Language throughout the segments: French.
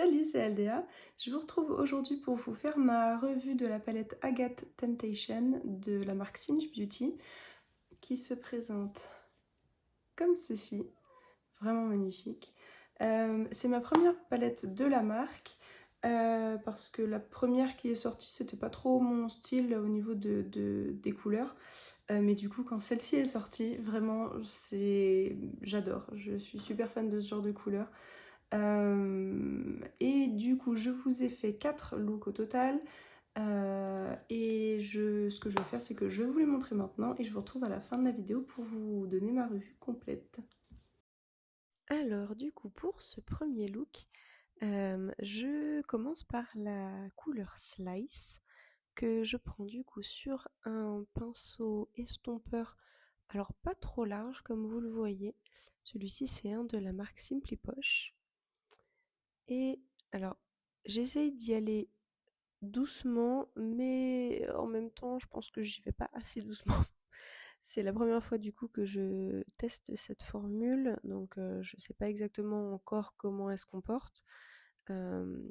Salut, c'est Aldea. Je vous retrouve aujourd'hui pour vous faire ma revue de la palette Agathe Temptation de la marque Singe Beauty qui se présente comme ceci, vraiment magnifique. C'est ma première palette de la marque parce que la première qui est sortie c'était pas trop mon style au niveau des couleurs. Mais du coup quand celle-ci est sortie, vraiment j'adore, je suis super fan de ce genre de couleurs. Et du coup, je vous ai fait 4 looks au total. Ce que je vais faire, c'est que je vais vous les montrer maintenant et je vous retrouve à la fin de la vidéo pour vous donner ma revue complète. Alors, du coup, pour ce premier look, je commence par la couleur Slice que je prends du coup sur un pinceau estompeur. Alors, pas trop large comme vous le voyez. Celui-ci, c'est un de la marque Simply Posh. Et alors, j'essaye d'y aller doucement, mais en même temps, je pense que j'y vais pas assez doucement. C'est la première fois du coup que je teste cette formule, donc je sais pas exactement encore comment elle se comporte. Euh,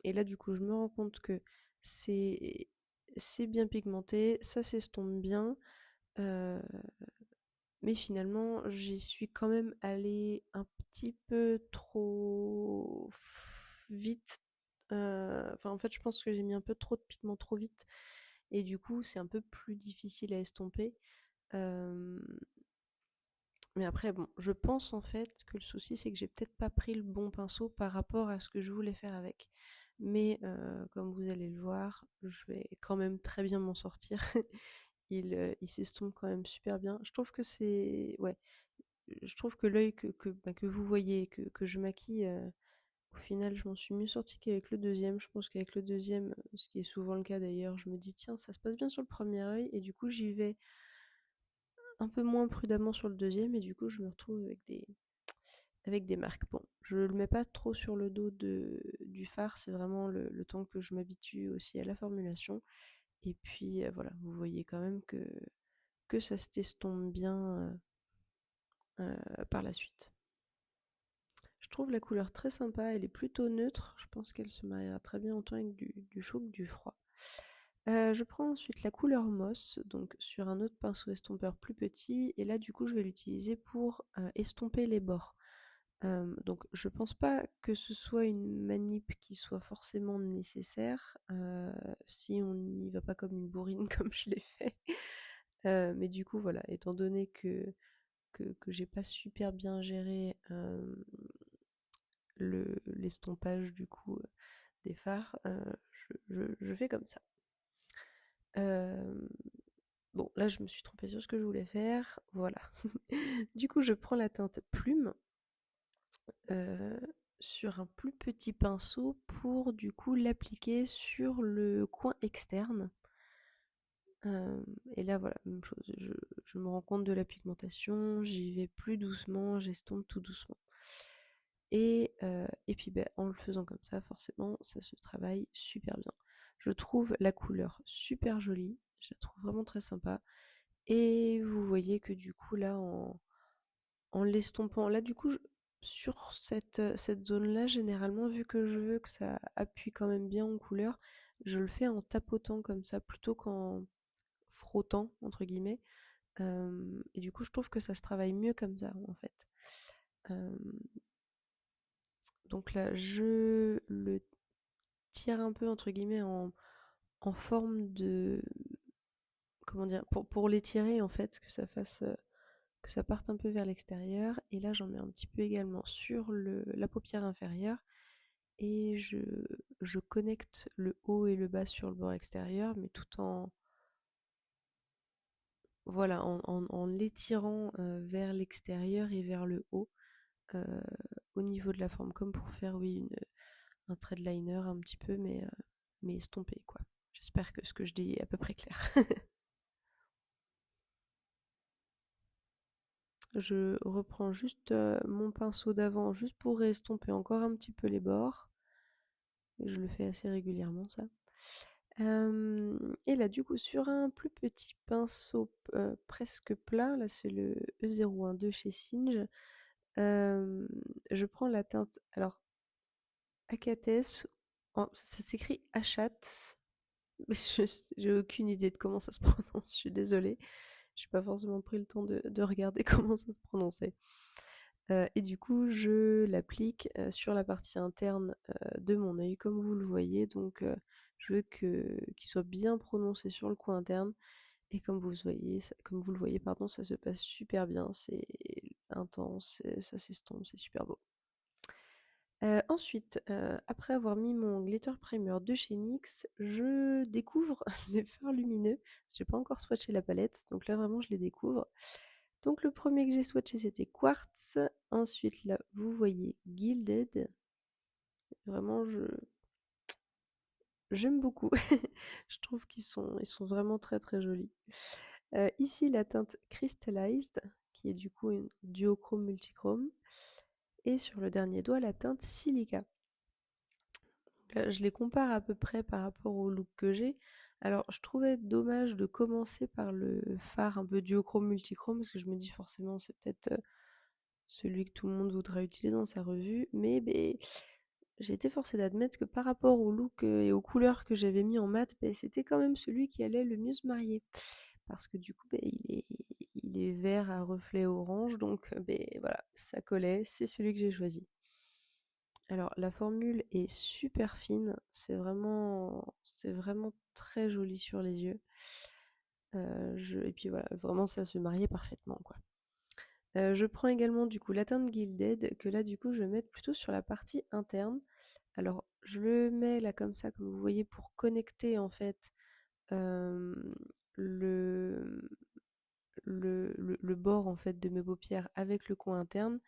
et là, du coup, je me rends compte que c'est c'est bien pigmenté, ça s'estompe bien, euh, mais finalement, j'y suis quand même allée un petit peu trop vite. Enfin, en fait, je pense que j'ai mis un peu trop de pigment trop vite. Et du coup, c'est un peu plus difficile à estomper. Euh, mais après, bon, je pense en fait que le souci, c'est que j'ai peut-être pas pris le bon pinceau par rapport à ce que je voulais faire avec. Mais comme vous allez le voir, je vais quand même très bien m'en sortir. Il s'estompe quand même super bien. Je trouve que c'est... Ouais, je trouve que l'œil que vous voyez, que je maquille, au final, je m'en suis mieux sortie qu'avec le deuxième. Je pense qu'avec le deuxième, ce qui est souvent le cas d'ailleurs, je me dis tiens, ça se passe bien sur le premier œil, et du coup j'y vais un peu moins prudemment sur le deuxième, et du coup je me retrouve avec des marques. Bon, je le mets pas trop sur le dos du fard, c'est vraiment le temps que je m'habitue aussi à la formulation. Et puis voilà, vous voyez quand même que ça s'estompe bien par la suite. Je trouve la couleur très sympa, elle est plutôt neutre, je pense qu'elle se mariera très bien autant avec du chaud que du froid. Je prends ensuite la couleur moss, donc sur un autre pinceau estompeur plus petit, et là du coup je vais l'utiliser pour estomper les bords. Donc je pense pas que ce soit une manip qui soit forcément nécessaire, si on n'y va pas comme une bourrine comme je l'ai fait. Mais du coup voilà, étant donné que j'ai pas super bien géré l'estompage du coup des fards, je fais comme ça. Euh, bon, là je me suis trompée sur ce que je voulais faire. Voilà. Du coup, je prends la teinte plume euh, sur un plus petit pinceau pour du coup l'appliquer sur le coin externe. Euh, et là, voilà, même chose. Je me rends compte de la pigmentation, j'y vais plus doucement, j'estompe tout doucement. Et puis ben, en le faisant comme ça, forcément, ça se travaille super bien. Je trouve la couleur super jolie, je la trouve vraiment très sympa. Et vous voyez que du coup, là, en l'estompant, là, du coup, sur cette zone-là, généralement, vu que je veux que ça appuie quand même bien en couleur, je le fais en tapotant comme ça, plutôt qu'en frottant, entre guillemets. Et du coup, je trouve que ça se travaille mieux comme ça, en fait. Euh, donc là, je le tire un peu, entre guillemets, en forme de... Comment dire? Pour l'étirer, en fait, que ça fasse... que ça parte un peu vers l'extérieur. Et là, j'en mets un petit peu également sur la paupière inférieure. Et je connecte le haut et le bas sur le bord extérieur, mais tout en... Voilà, en l'étirant vers l'extérieur et vers le haut. euh, Au niveau de la forme, comme pour faire, oui, un trait de liner un petit peu, mais estompé, quoi. J'espère que ce que je dis est à peu près clair. Je reprends juste mon pinceau d'avant, juste pour estomper encore un petit peu les bords. Je le fais assez régulièrement, ça. Et là, du coup, sur un plus petit pinceau presque plat, là c'est le E012 chez Singe, je prends la teinte. Alors, Acates, ça s'écrit Achat, mais j'ai aucune idée de comment ça se prononce, je suis désolée. J'ai pas forcément pris le temps de regarder comment ça se prononçait. Et du coup, je l'applique sur la partie interne de mon œil, comme vous le voyez. Donc, je veux qu'il soit bien prononcé sur le coin interne. Et comme vous le voyez, pardon, ça se passe super bien. C'est intense, ça s'estompe, c'est super beau. Ensuite, après avoir mis mon glitter primer de chez NYX, je découvre les fards lumineux. J'ai pas encore swatché la palette, donc là vraiment je les découvre. Donc le premier que j'ai swatché c'était Quartz. Ensuite là vous voyez Gilded. Vraiment j'aime beaucoup. Je trouve ils sont vraiment très très jolis. Ici la teinte Crystallized, qui est du coup une duochrome multichrome. Et sur le dernier doigt la teinte Silica. Là, je les compare à peu près par rapport au look que j'ai. Alors, je trouvais dommage de commencer par le fard un peu duochrome multichrome, parce que je me dis forcément c'est peut-être celui que tout le monde voudra utiliser dans sa revue. Mais j'ai été forcée d'admettre que par rapport au look et aux couleurs que j'avais mis en mat, c'était quand même celui qui allait le mieux se marier. Parce que du coup, il est vert à reflet orange, donc voilà, ça collait, c'est celui que j'ai choisi. Alors la formule est super fine, c'est vraiment très joli sur les yeux. Et puis voilà, vraiment ça se mariait parfaitement quoi. Je prends également du coup la teinte Gilded que là du coup je vais mettre plutôt sur la partie interne. Alors je le mets là comme ça, comme vous voyez, pour connecter en fait le, le bord en fait de mes paupières avec le coin interne.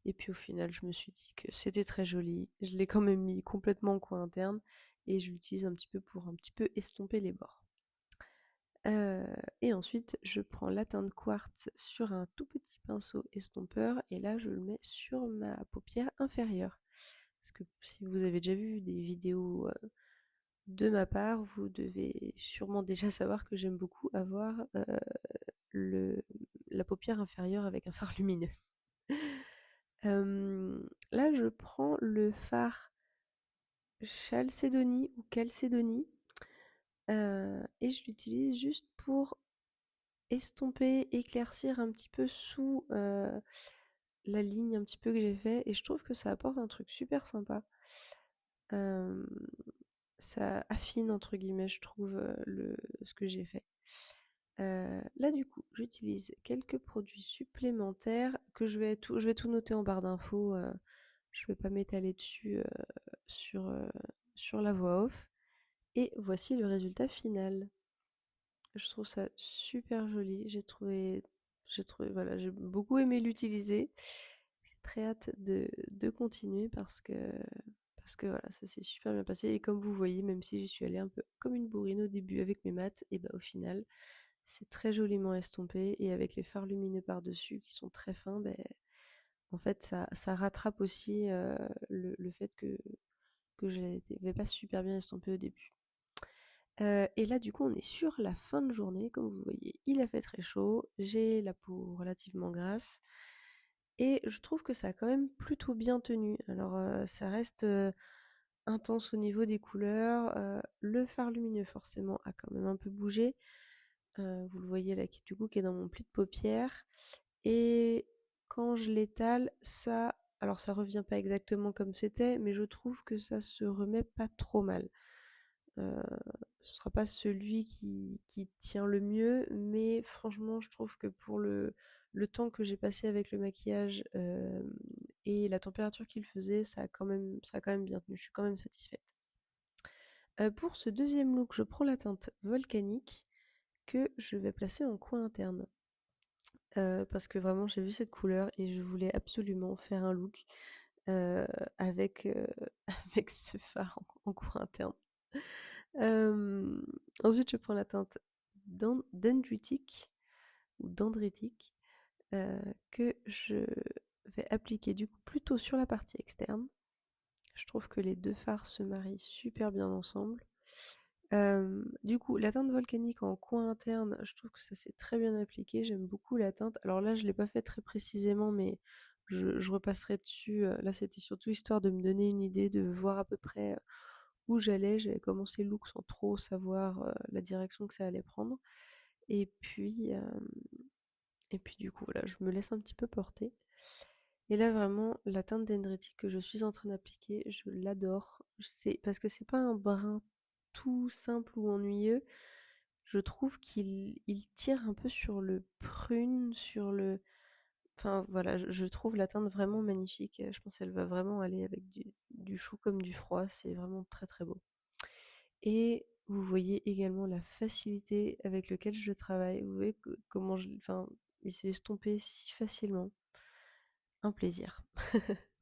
Et puis au final, je me suis dit que c'était très joli. Je l'ai quand même mis complètement en coin interne et je l'utilise un petit peu pour un petit peu estomper les bords. Et ensuite, je prends la teinte quartz sur un tout petit pinceau estompeur et là, je le mets sur ma paupière inférieure. Parce que si vous avez déjà vu des vidéos de ma part, vous devez sûrement déjà savoir que j'aime beaucoup avoir le, la paupière inférieure avec un fard lumineux. Là, je prends le fard Chalcédonie ou Calcédonie et je l'utilise juste pour estomper, éclaircir un petit peu sous la ligne un petit peu que j'ai fait et je trouve que ça apporte un truc super sympa. Ça affine entre guillemets, je trouve, ce que j'ai fait. Là du coup, j'utilise quelques produits supplémentaires que je vais tout noter en barre d'infos. Je vais pas m'étaler dessus sur, sur la voix off. Et voici le résultat final. Je trouve ça super joli. Voilà, j'ai beaucoup aimé l'utiliser. J'ai très hâte de continuer parce que voilà, ça s'est super bien passé. Et comme vous voyez, même si j'y suis allée un peu comme une bourrine au début avec mes maths, et au final, c'est très joliment estompé. Et avec les fards lumineux par-dessus qui sont très fins, en fait, ça rattrape aussi le fait que je n'avais pas super bien estompé au début. Et là, du coup, on est sur la fin de journée. Comme vous voyez, il a fait très chaud. J'ai la peau relativement grasse. Et je trouve que ça a quand même plutôt bien tenu. Alors, ça reste intense au niveau des couleurs. Le fard lumineux, forcément, a quand même un peu bougé. Vous le voyez là, qui est dans mon pli de paupière. Et quand je l'étale, alors ça revient pas exactement comme c'était, mais je trouve que ça se remet pas trop mal. Ce sera pas celui qui tient le mieux, mais franchement, je trouve que pour le temps que j'ai passé avec le maquillage et la température qu'il faisait, ça a quand même bien tenu. Je suis quand même satisfaite. Pour ce deuxième look, je prends la teinte volcanique que je vais placer en coin interne. Parce que vraiment j'ai vu cette couleur et je voulais absolument faire un look avec, avec ce phare en coin interne. Ensuite, je prends la teinte dendritique ou dendritique que je vais appliquer du coup plutôt sur la partie externe. Je trouve que les deux fards se marient super bien ensemble. Du coup, la teinte volcanique en coin interne, je trouve que ça s'est très bien appliqué. J'aime beaucoup la teinte. Alors là, je ne l'ai pas fait très précisément, mais je repasserai dessus. Là, c'était surtout histoire de me donner une idée, de voir à peu près où j'allais. J'avais commencé le look sans trop savoir la direction que ça allait prendre. Et puis, euh, et puis du coup, voilà, je me laisse un petit peu porter. Et là, vraiment, la teinte Dendretic que je suis en train d'appliquer, je l'adore. C'est parce que c'est pas un brin tout simple ou ennuyeux. Je trouve qu'il tire un peu sur le prune, sur le... Enfin voilà, je trouve la teinte vraiment magnifique. Je pense qu'elle va vraiment aller avec du chaud comme du froid. C'est vraiment très très beau. Et vous voyez également la facilité avec laquelle je travaille. Vous voyez comment enfin, il s'est estompé si facilement. Un plaisir.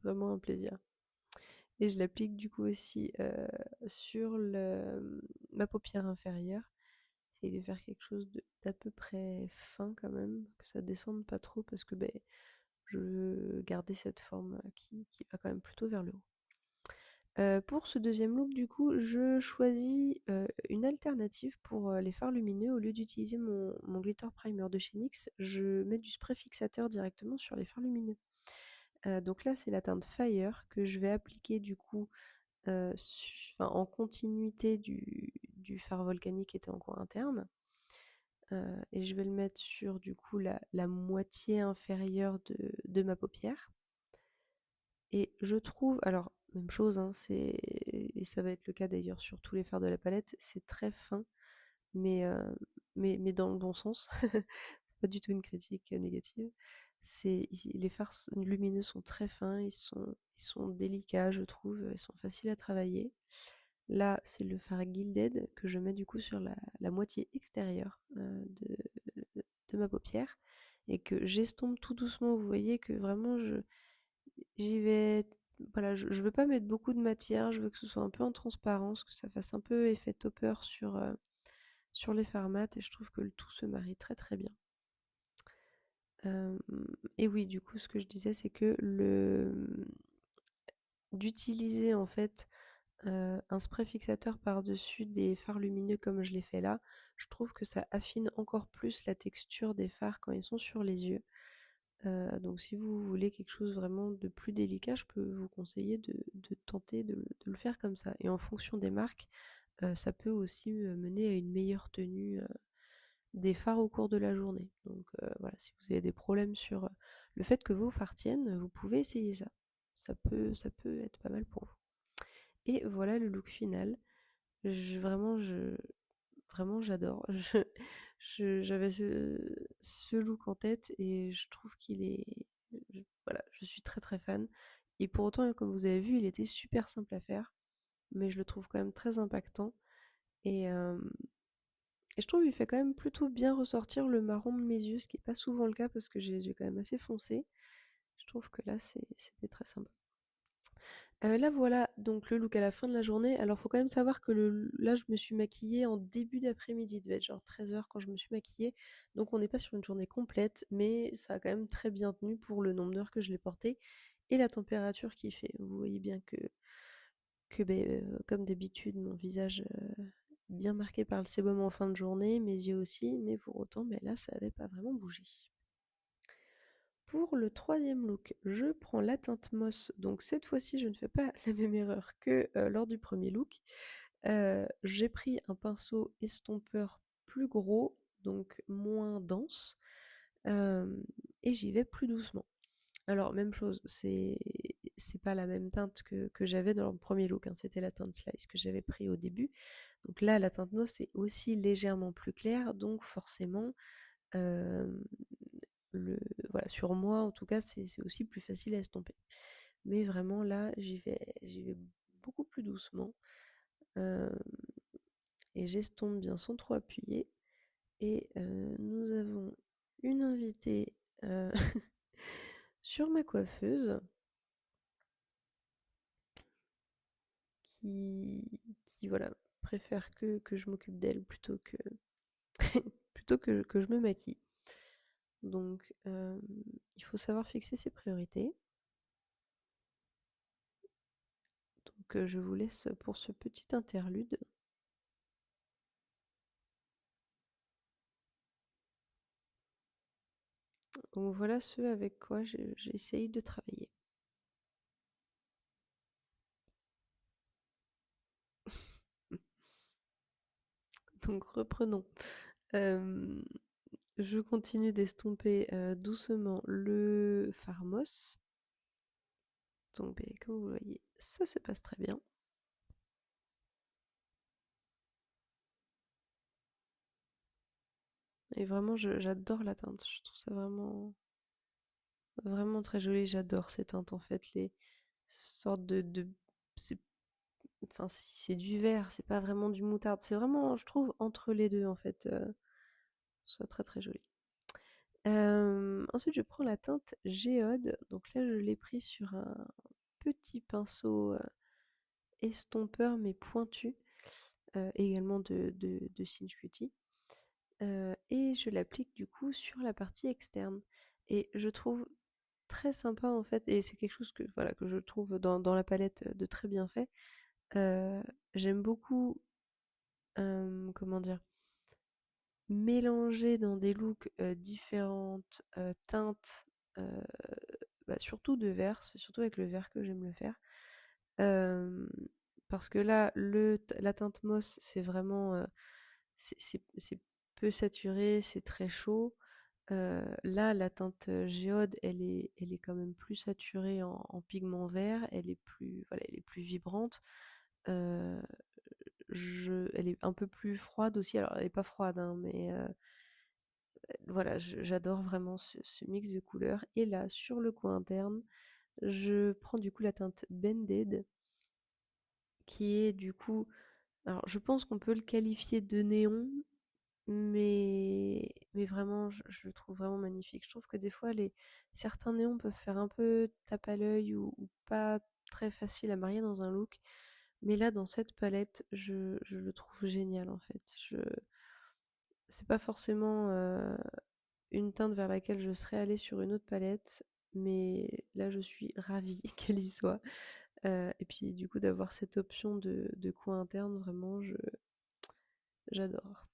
Vraiment un plaisir. Et je l'applique du coup aussi sur ma paupière inférieure. J'essaye de faire quelque chose d'à peu près fin quand même, que ça descende pas trop parce que ben, je veux garder cette forme qui va quand même plutôt vers le haut. Pour ce deuxième look, du coup, je choisis une alternative pour les fards lumineux. Au lieu d'utiliser mon glitter primer de chez NYX, je mets du spray fixateur directement sur les fards lumineux. Donc là, c'est la teinte Fire que je vais appliquer du coup en continuité du fard volcanique qui était en coin interne. Et je vais le mettre sur du coup la moitié inférieure de ma paupière. Et je trouve, alors même chose, hein, et ça va être le cas d'ailleurs sur tous les fards de la palette, c'est très fin, mais, euh, mais dans le bon sens. C'est pas du tout une critique négative. Les fards lumineux sont très fins, ils sont délicats, je trouve, ils sont faciles à travailler. Là, c'est le fard Gilded que je mets du coup sur la moitié extérieure de ma paupière et que j'estompe tout doucement. Vous voyez que vraiment j'y vais. Voilà, je veux pas mettre beaucoup de matière, je veux que ce soit un peu en transparence, que ça fasse un peu effet topper sur les fards mat et je trouve que le tout se marie très très bien. Et oui, du coup, ce que je disais, c'est que d'utiliser en fait un spray fixateur par-dessus des fards lumineux comme je l'ai fait là, je trouve que ça affine encore plus la texture des fards quand ils sont sur les yeux. Donc si vous voulez quelque chose vraiment de plus délicat, je peux vous conseiller de tenter de le faire comme ça. Et en fonction des marques, ça peut aussi mener à une meilleure tenue des fards au cours de la journée. Donc voilà, si vous avez des problèmes sur le fait que vos fards tiennent, vous pouvez essayer ça. Ça peut être pas mal pour vous. Et voilà le look final. Vraiment, vraiment j'adore. J'avais ce look en tête et je trouve qu'il est... Voilà, je suis très très fan. Et pour autant, comme vous avez vu, il était super simple à faire, mais je le trouve quand même très impactant. Et, euh, et je trouve qu'il fait quand même plutôt bien ressortir le marron de mes yeux, ce qui n'est pas souvent le cas parce que j'ai les yeux quand même assez foncés. Je trouve que là, c'était très sympa. Là voilà, donc le look à la fin de la journée. Alors faut quand même savoir que là je me suis maquillée en début d'après-midi, il devait être genre 13h quand je me suis maquillée. Donc on n'est pas sur une journée complète, mais ça a quand même très bien tenu pour le nombre d'heures que je l'ai porté et la température qu'il fait. Vous voyez bien que comme d'habitude, mon visage est bien marqué par le sébum en fin de journée, mes yeux aussi, mais pour autant, là ça n'avait pas vraiment bougé. Pour le troisième look, je prends la teinte Moss. Donc cette fois-ci, je ne fais pas la même erreur que lors du premier look. J'ai pris un pinceau estompeur plus gros, donc moins dense, et j'y vais plus doucement. Alors même chose, c'est pas la même teinte que j'avais dans le premier look, hein. C'était la teinte Slice que j'avais pris au début. Donc là, la teinte Moss est aussi légèrement plus claire, donc forcément voilà, sur moi en tout cas c'est aussi plus facile à estomper. Mais vraiment là j'y vais beaucoup plus doucement et j'estompe bien sans trop appuyer. Et nous avons une invitée sur ma coiffeuse qui voilà préfère que je m'occupe d'elle plutôt que plutôt que je me maquille. Donc il faut savoir fixer ses priorités. Donc je vous laisse pour ce petit interlude. Donc voilà ce avec quoi j'essaye de travailler. Donc reprenons. Je continue d'estomper doucement le Pharmos. Donc comme vous voyez, ça se passe très bien. Et vraiment, j'adore la teinte. Je trouve ça vraiment très joli. J'adore ces teintes en fait. Les sortes c'est, enfin, si c'est du vert, c'est pas vraiment du moutarde. C'est vraiment, je trouve, entre les deux en fait. Soit très très joli. Ensuite, je prends la teinte Géode. Donc là, je l'ai pris sur un petit pinceau estompeur mais pointu, également de Cinch Beauty. Et je l'applique du coup sur la partie externe. Et je trouve très sympa en fait, et c'est quelque chose que, voilà, que je trouve dans la palette de très bien fait. J'aime beaucoup, comment dire, mélanger dans des looks différentes teintes, euh, surtout de vert, c'est surtout avec le vert que j'aime le faire. Euh, Parce que là, la teinte moss, c'est vraiment, c'est peu saturé, c'est très chaud. Là, la teinte géode, elle est quand même plus saturée en pigment vert, elle est plus, voilà, elle est plus vibrante. Euh, Elle est un peu plus froide aussi. Alors, elle est pas froide, hein, mais voilà, j'adore vraiment ce mix de couleurs. Et là, sur le coin interne, je prends du coup la teinte Bended, qui est du coup, alors je pense qu'on peut le qualifier de néon, mais vraiment, je le trouve vraiment magnifique. Je trouve que des fois, certains néons peuvent faire un peu tape à l'œil ou pas très facile à marier dans un look. Mais là, dans cette palette, je le trouve génial en fait. C'est pas forcément une teinte vers laquelle je serais allée sur une autre palette, mais là, je suis ravie qu'elle y soit. Et puis, du coup, d'avoir cette option de coin interne, vraiment, j'adore.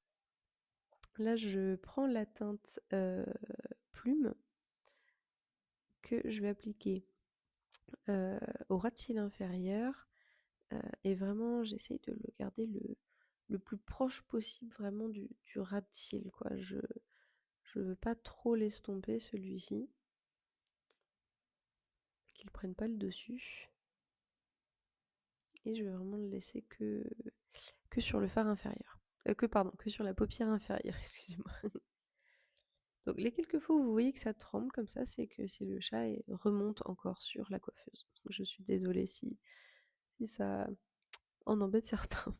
Là, je prends la teinte plume que je vais appliquer au ras de cils inférieur. Et vraiment, j'essaye de le garder le plus proche possible vraiment du ras de cils, quoi. Je veux pas trop l'estomper, celui-ci, qu'il prenne pas le dessus. Et je vais vraiment le laisser que sur le fard inférieur. Que sur la paupière inférieure, excusez-moi. Donc les quelques fois où vous voyez que ça tremble comme ça, c'est que si le chat remonte encore sur la coiffeuse. Donc je suis désolée si ça en embête certains.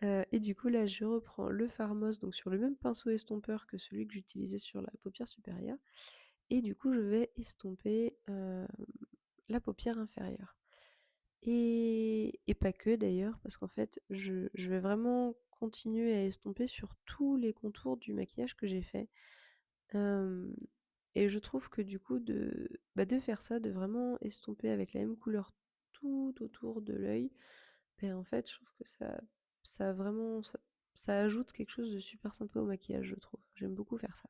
Et du coup là je reprends le Pharmos donc sur le même pinceau estompeur que celui que j'utilisais sur la paupière supérieure. Et du coup je vais estomper la paupière inférieure. Et pas que d'ailleurs, parce qu'en fait je vais vraiment continuer à estomper sur tous les contours du maquillage que j'ai fait. Euh, Et je trouve que du coup, de faire ça, de vraiment estomper avec la même couleur tout autour de l'œil, ben en fait, je trouve que ça vraiment, ça ajoute quelque chose de super sympa au maquillage, je trouve. J'aime beaucoup faire ça.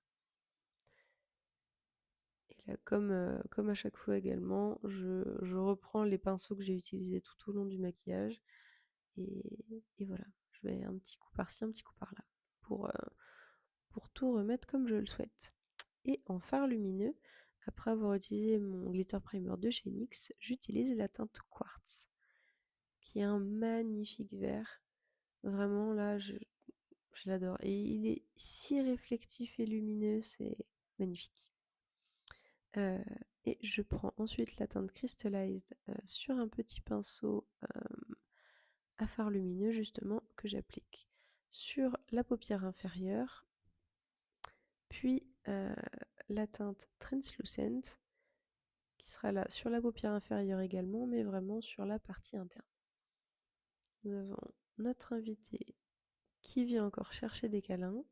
Et là, comme à chaque fois également, je reprends les pinceaux que j'ai utilisés tout au long du maquillage. Et voilà, je vais un petit coup par-ci, un petit coup par-là, pour tout remettre comme je le souhaite. Et en fard lumineux, après avoir utilisé mon glitter primer de chez NYX, j'utilise la teinte Quartz, qui est un magnifique vert. Vraiment là, je l'adore. Et il est si réflectif et lumineux, c'est magnifique. Euh, et je prends ensuite la teinte Crystallized sur un petit pinceau à fard lumineux justement que j'applique sur la paupière inférieure, puis la teinte Translucent qui sera là sur la paupière inférieure également, mais vraiment sur la partie interne. Nous avons notre invité qui vient encore chercher des câlins.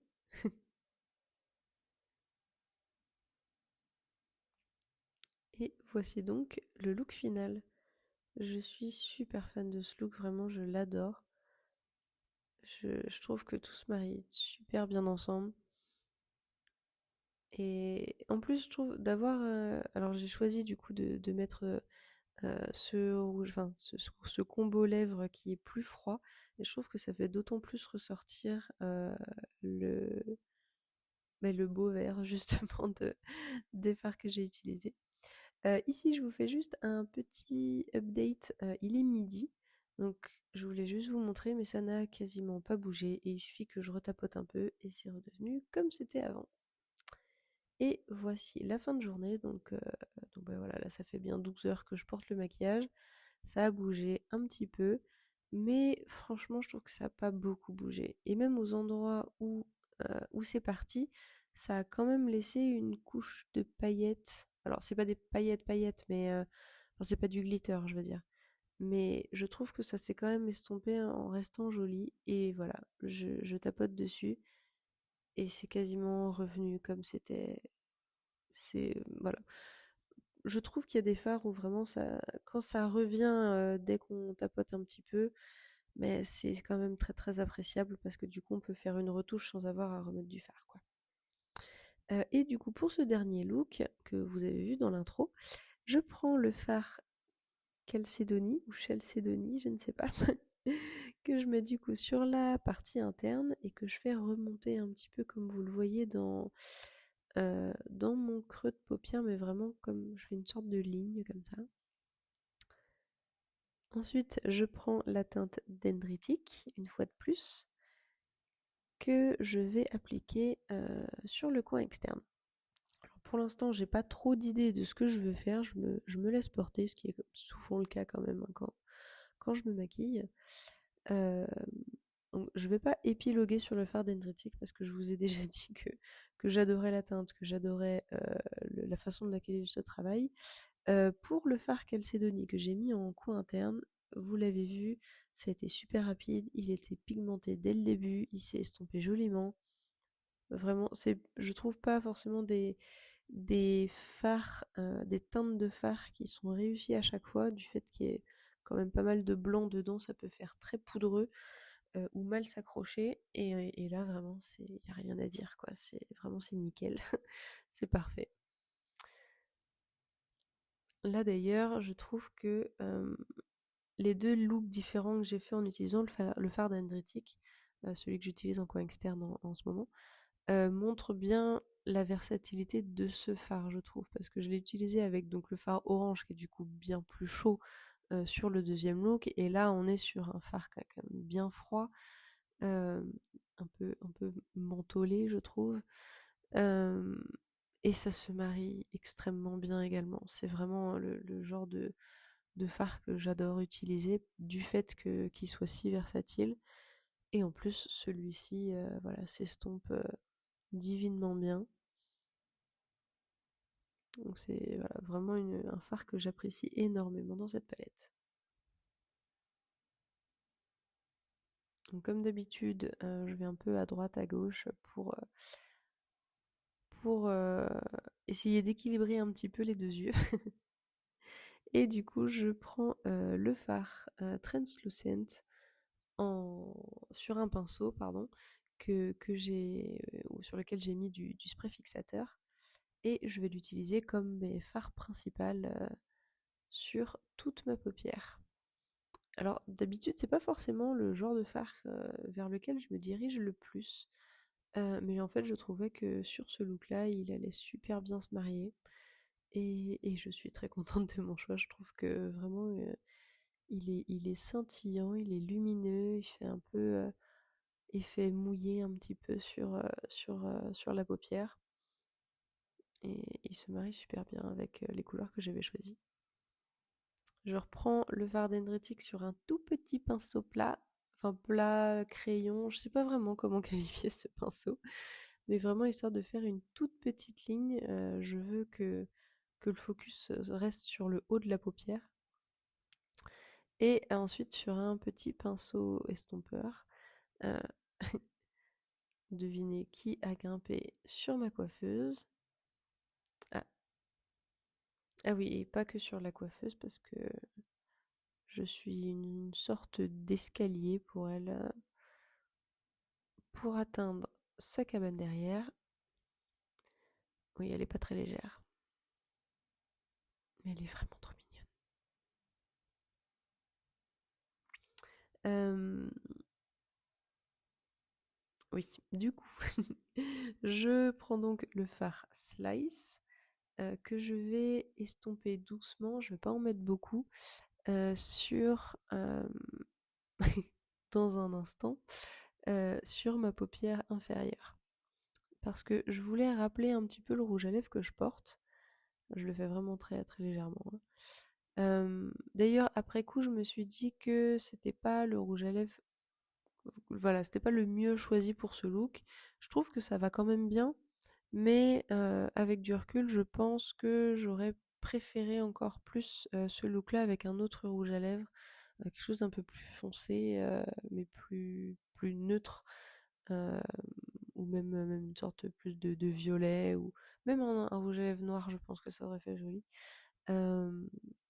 Et voici donc le look final. Je suis super fan de ce look, vraiment je l'adore. Je trouve que tout se marie super bien ensemble. Et en plus, je trouve d'avoir... alors j'ai choisi du coup de mettre ce rouge, enfin ce combo lèvres qui est plus froid. Et je trouve que ça fait d'autant plus ressortir le, le beau vert justement des fards que j'ai utilisés. Ici, je vous fais juste un petit update. Il est midi, donc je voulais juste vous montrer, mais ça n'a quasiment pas bougé. Et il suffit que je retapote un peu et c'est redevenu comme c'était avant. Et voici la fin de journée. Donc bah voilà, là ça fait bien 12 heures que je porte le maquillage. Ça a bougé un petit peu, mais franchement, je trouve que ça n'a pas beaucoup bougé. Et même aux endroits où c'est parti, ça a quand même laissé une couche de paillettes. Alors, c'est pas des paillettes paillettes, mais enfin, c'est pas du glitter, je veux dire. Mais je trouve que ça s'est quand même estompé en restant joli. Et voilà, je tapote dessus et c'est quasiment revenu comme c'était. C'est voilà. Je trouve qu'il y a des fards où vraiment ça, quand ça revient dès qu'on tapote un petit peu, mais c'est quand même très très appréciable parce que du coup on peut faire une retouche sans avoir à remettre du fard quoi. Et du coup pour ce dernier look que vous avez vu dans l'intro, je prends le fard Chalcédonie ou Chalcédonie, je ne sais pas, que je mets du coup sur la partie interne et que je fais remonter un petit peu comme vous le voyez dans mon creux de paupière, mais vraiment comme je fais une sorte de ligne comme ça. Ensuite, je prends la teinte dendritique, une fois de plus, que je vais appliquer sur le coin externe. Alors pour l'instant, j'ai pas trop d'idées de ce que je veux faire, je me laisse porter, ce qui est souvent le cas quand même hein, quand je me maquille. Euh, donc je vais pas épiloguer sur le fard dendritique parce que je vous ai déjà dit que j'adorais la teinte, que j'adorais la façon de laquelle il se travaille. Pour le fard Chalcédonie que j'ai mis en coin interne, vous l'avez vu, ça a été super rapide, il était pigmenté dès le début, il s'est estompé joliment. Vraiment, je trouve pas forcément des fards, des teintes de fard qui sont réussies à chaque fois, du fait qu'il y ait quand même pas mal de blanc dedans, ça peut faire très poudreux ou mal s'accrocher. Et là, vraiment, y a rien à dire, quoi. C'est nickel, c'est parfait. Là d'ailleurs, je trouve que les deux looks différents que j'ai fait en utilisant le fard dendritique, celui que j'utilise en coin externe en ce moment, montrent bien la versatilité de ce fard, je trouve, parce que je l'ai utilisé avec donc le fard orange qui est du coup bien plus chaud sur le deuxième look, et là on est sur un fard qui est quand même bien froid, euh, un peu mentholé, je trouve. Euh, et ça se marie extrêmement bien également. C'est vraiment le genre de fard que j'adore utiliser du fait qu'il soit si versatile. Et en plus, celui-ci voilà, s'estompe divinement bien. Donc c'est voilà, vraiment un fard que j'apprécie énormément dans cette palette. Donc comme d'habitude, je vais un peu à droite, à gauche pour essayer d'équilibrer un petit peu les deux yeux. Et du coup, je prends le fard Translucent sur un pinceau, pardon, que j'ai, ou sur lequel j'ai mis du spray fixateur. Et je vais l'utiliser comme mes fards principal sur toute ma paupière. Alors d'habitude, c'est pas forcément le genre de fard vers lequel je me dirige le plus. Mais en fait, je trouvais que sur ce look-là, il allait super bien se marier. Et je suis très contente de mon choix. Je trouve que vraiment, il est scintillant, il est lumineux, il fait un peu effet mouillé un petit peu sur la paupière. Et il se marie super bien avec les couleurs que j'avais choisies. Je reprends le fard dendritique sur un tout petit pinceau plat, enfin plat crayon, je sais pas vraiment comment qualifier ce pinceau, mais vraiment histoire de faire une toute petite ligne. Je veux que le focus reste sur le haut de la paupière. Et ensuite sur un petit pinceau estompeur, euh, devinez qui a grimpé sur ma coiffeuse. Ah, ah oui, et pas que sur la coiffeuse parce que je suis une sorte d'escalier pour elle. Pour atteindre sa cabane derrière, Oui, elle est pas très légère. Mais elle est vraiment trop mignonne. Oui, du coup, je prends donc le fard Slice que je vais estomper doucement, je vais pas en mettre beaucoup, sur, dans un instant, sur ma paupière inférieure. Parce que je voulais rappeler un petit peu le rouge à lèvres que je porte. Je le fais vraiment très très légèrement, hein. D'ailleurs, après coup, je me suis dit que c'était pas le rouge à lèvres, voilà, c'était pas le mieux choisi pour ce look. Je trouve que ça va quand même bien, mais avec du recul, je pense que j'aurais préféré encore plus ce look-là avec un autre rouge à lèvres, quelque chose d'un peu plus foncé, mais plus neutre, euh, ou même une sorte plus de violet, ou même un rouge à lèvres noir, je pense que ça aurait fait joli. Euh,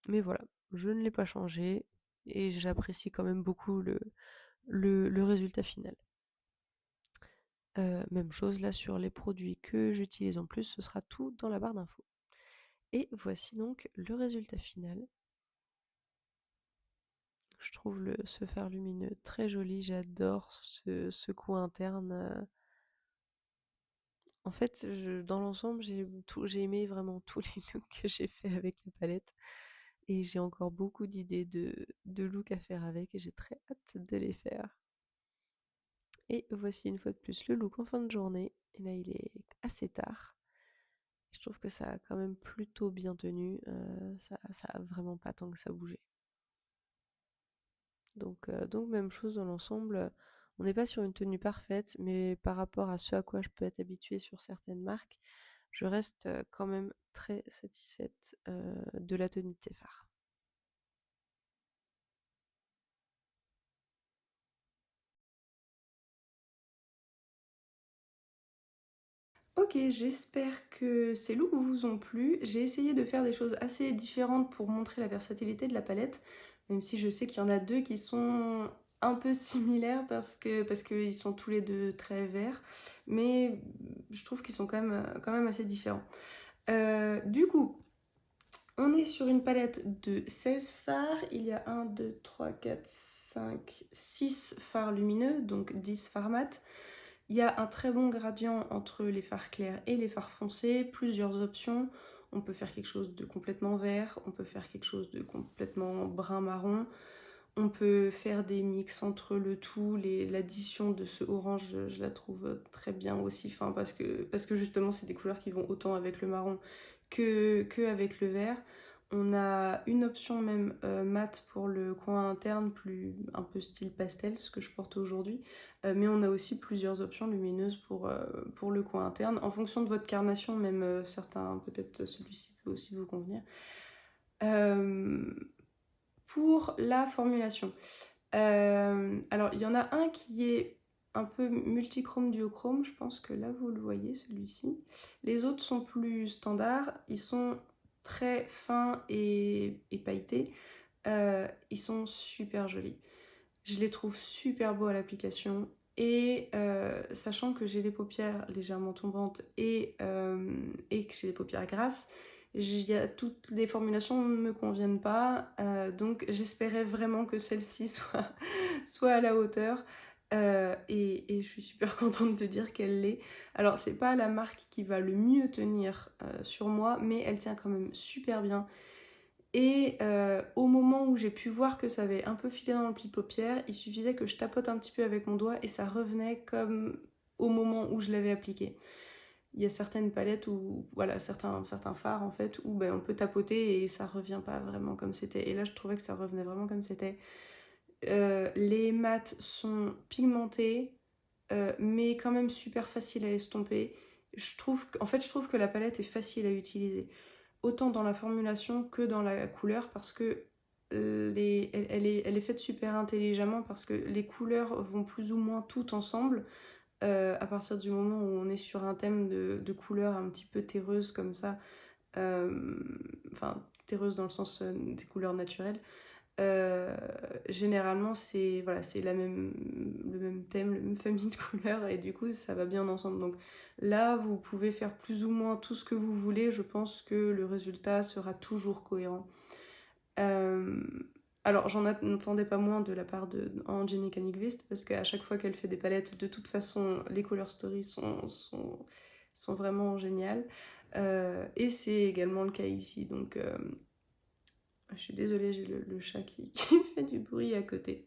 mais voilà, je ne l'ai pas changé et j'apprécie quand même beaucoup le résultat final. Même chose là sur les produits que j'utilise en plus, ce sera tout dans la barre d'infos. Et voici donc le résultat final. Je trouve ce fard lumineux très joli, j'adore ce coin interne. En fait, dans l'ensemble, j'ai aimé vraiment tous les looks que j'ai fait avec la palette. Et j'ai encore beaucoup d'idées de looks à faire avec et j'ai très hâte de les faire. Et voici une fois de plus le look en fin de journée. Et là, il est assez tard. Je trouve que ça a quand même plutôt bien tenu. Ça a vraiment pas tant que ça bougé. Donc même chose dans l'ensemble. On n'est pas sur une tenue parfaite, mais par rapport à ce à quoi je peux être habituée sur certaines marques, je reste quand même très satisfaite de la tenue de ces fards. Ok, j'espère que ces looks vous ont plu. J'ai essayé de faire des choses assez différentes pour montrer la versatilité de la palette, même si je sais qu'il y en a deux qui sont un peu similaires parce qu'ils sont tous les deux très verts, mais je trouve qu'ils sont quand même assez différents. Du coup, on est sur une palette de 16 fards. Il y a 1, 2, 3, 4, 5, 6 fards lumineux, donc 10 fards mat. Il y a un très bon gradient entre les fards clairs et les fards foncés, plusieurs options. On peut faire quelque chose de complètement vert, on peut faire quelque chose de complètement brun-marron. On peut faire des mix entre le tout, l'addition de ce orange, je la trouve très bien aussi, enfin, parce que justement c'est des couleurs qui vont autant avec le marron que avec le vert. On a une option même mat pour le coin interne, plus un peu style pastel, ce que je porte aujourd'hui. Mais on a aussi plusieurs options lumineuses pour le coin interne. En fonction de votre carnation, même certains, peut-être celui-ci peut aussi vous convenir. Euh, pour la formulation. Alors, il y en a un qui est un peu multichrome duochrome, je pense que là vous le voyez, celui-ci. Les autres sont plus standards, ils sont très fins et pailletés. Ils sont super jolis. Je les trouve super beaux à l'application. Et sachant que j'ai les paupières légèrement tombantes et que j'ai les paupières grasses, toutes les formulations ne me conviennent pas. Donc j'espérais vraiment que celle-ci soit à la hauteur. Et je suis super contente de dire qu'elle l'est. Alors c'est pas la marque qui va le mieux tenir sur moi, mais elle tient quand même super bien. Et au moment où j'ai pu voir que ça avait un peu filé dans le pli paupière, il suffisait que je tapote un petit peu avec mon doigt et ça revenait comme au moment où je l'avais appliqué. Il y a certaines palettes où, voilà, certains fards en fait, où ben, on peut tapoter et ça revient pas vraiment comme c'était. Et là, je trouvais que ça revenait vraiment comme c'était. Les mats sont pigmentés, mais quand même super faciles à estomper. En fait, je trouve que la palette est facile à utiliser autant dans la formulation que dans la couleur parce que elle est faite super intelligemment parce que les couleurs vont plus ou moins toutes ensemble à partir du moment où on est sur un thème de couleurs un petit peu terreuses comme ça, enfin terreuses dans le sens des couleurs naturelles. Généralement c'est voilà, c'est le même thème, la même famille de couleurs et du coup ça va bien ensemble. Donc là, vous pouvez faire plus ou moins tout ce que vous voulez, je pense que le résultat sera toujours cohérent. Alors j'en attendais pas moins de la part de Angélique Nyqvist parce qu'à chaque fois qu'elle fait des palettes, de toute façon les color stories sont vraiment géniales. Et c'est également le cas ici, donc je suis désolée, j'ai le chat qui fait du bruit à côté.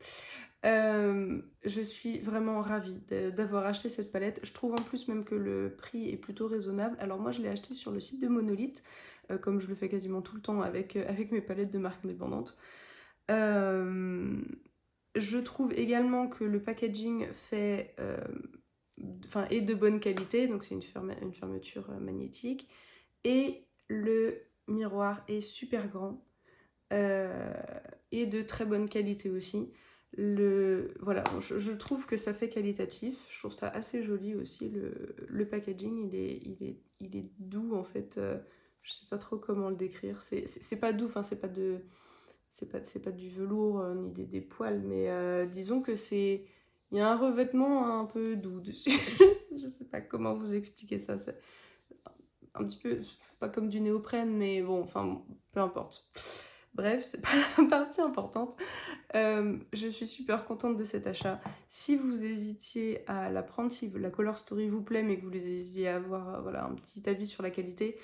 Je suis vraiment ravie d'avoir acheté cette palette. Je trouve en plus même que le prix est plutôt raisonnable. Alors moi je l'ai acheté sur le site de Monolith, comme je le fais quasiment tout le temps avec mes palettes de marques indépendantes. Je trouve également que le packaging est de bonne qualité, donc c'est une fermeture magnétique. Et le miroir est super grand. Et de très bonne qualité aussi. Voilà, je trouve que ça fait qualitatif. Je trouve ça assez joli aussi. Le packaging, il est doux en fait. Je sais pas trop comment le décrire. C'est pas doux, enfin c'est pas du velours ni des poils, mais disons que il y a un revêtement un peu doux dessus. Je sais pas comment vous expliquer ça. C'est un petit peu pas comme du néoprène, mais bon, enfin peu importe. Bref, c'est pas la partie importante. Je suis super contente de cet achat. Si vous hésitiez à la prendre, si la Color Story vous plaît, mais que vous hésitiez à avoir voilà, un petit avis sur la qualité,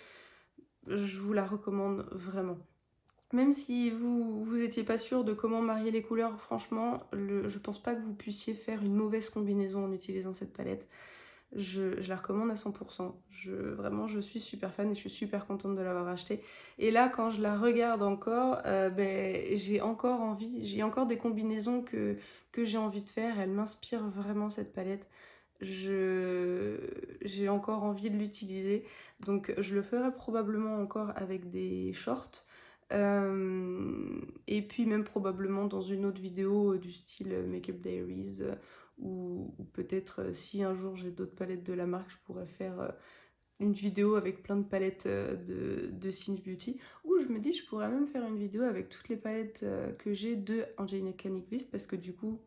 je vous la recommande vraiment. Même si vous étiez pas sûr de comment marier les couleurs, franchement, je pense pas que vous puissiez faire une mauvaise combinaison en utilisant cette palette. Je la recommande à 100%. Vraiment, je suis super fan et je suis super contente de l'avoir achetée. Et là, quand je la regarde encore, j'ai encore des combinaisons que j'ai envie de faire. Elle m'inspire vraiment cette palette. J'ai encore envie de l'utiliser. Donc, je le ferai probablement encore avec des shorts. Et puis même probablement dans une autre vidéo du style Makeup Diaries ou peut-être si un jour j'ai d'autres palettes de la marque, je pourrais faire une vidéo avec plein de palettes de Singe Beauty, ou je me dis je pourrais même faire une vidéo avec toutes les palettes que j'ai de Angelica Nyqvist, parce que du coup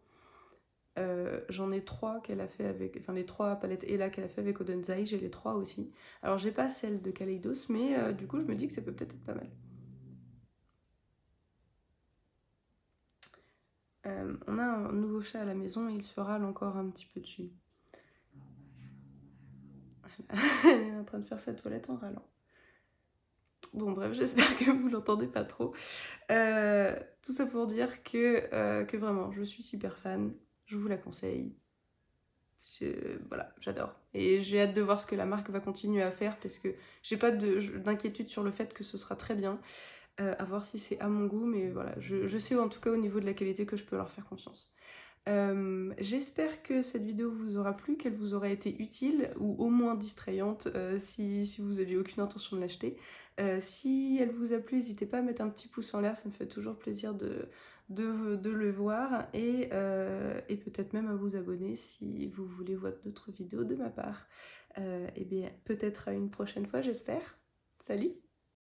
j'en ai 3 qu'elle a fait avec, enfin les 3 palettes Ella qu'elle a fait avec Odenzai, j'ai les 3 aussi. Alors j'ai pas celle de Kaleidos, mais du coup je me dis que ça peut peut-être être pas mal. On a un nouveau chat à la maison et il se râle encore un petit peu dessus. Elle est en train de faire sa toilette en râlant. Bon bref, j'espère que vous l'entendez pas trop. Tout ça pour dire que vraiment, je suis super fan. Je vous la conseille. Voilà, j'adore. Et j'ai hâte de voir ce que la marque va continuer à faire parce que j'ai pas d'inquiétude sur le fait que ce sera très bien. À voir si c'est à mon goût, mais voilà, je sais en tout cas au niveau de la qualité que je peux leur faire confiance. J'espère que cette vidéo vous aura plu, qu'elle vous aura été utile ou au moins distrayante si vous n'aviez aucune intention de l'acheter. Si elle vous a plu, n'hésitez pas à mettre un petit pouce en l'air, ça me fait toujours plaisir de le voir et peut-être même à vous abonner si vous voulez voir d'autres vidéos de ma part. Et bien peut-être à une prochaine fois, j'espère. Salut!